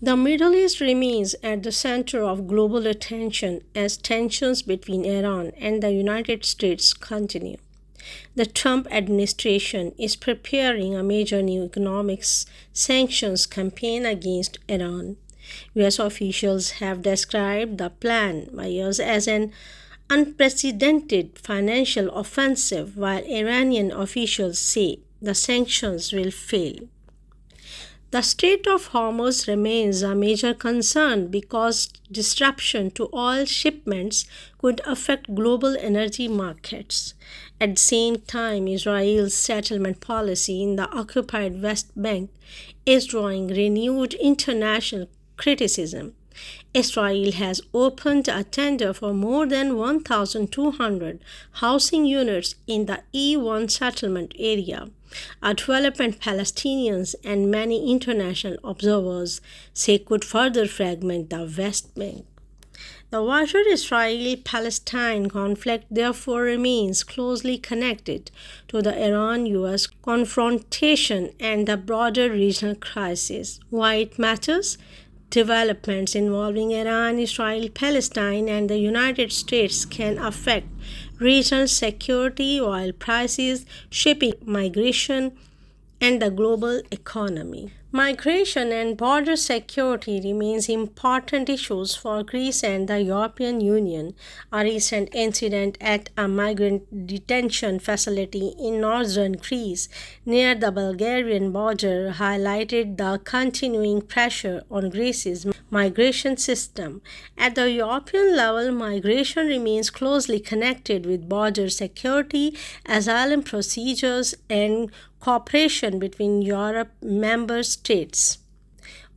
The Middle East remains at the center of global attention as tensions between Iran and the United States continue. The Trump administration is preparing a major new economic sanctions campaign against Iran. US officials have described the plan by us as an unprecedented financial offensive, while Iranian officials say the sanctions will fail. The Strait of Hormuz remains a major concern because disruption to oil shipments could affect global energy markets. At the same time, Israel's settlement policy in the occupied West Bank is drawing renewed international criticism. Israel has opened a tender for more than 1,200 housing units in the E1 settlement area, a development Palestinians and many international observers say could further fragment the West Bank. The wider Israel Palestine conflict therefore remains closely connected to the Iran US confrontation and the broader regional crisis. Why it matters? Developments involving Iran, Israel, Palestine, and the United States can affect regional security, oil prices, shipping, migration, and the global economy. Migration and border security remains important issues for Greece and the European Union. A recent incident at a migrant detention facility in northern Greece near the Bulgarian border highlighted the continuing pressure on Greece's migration system. At the European level, migration remains closely connected with border security, asylum procedures, and cooperation between Europe member states.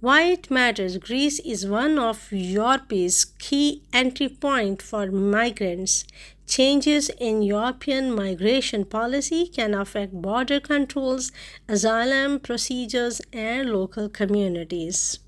Why it matters? Greece is one of Europe's key entry points for migrants. Changes in European migration policy can affect border controls, asylum procedures, and local communities.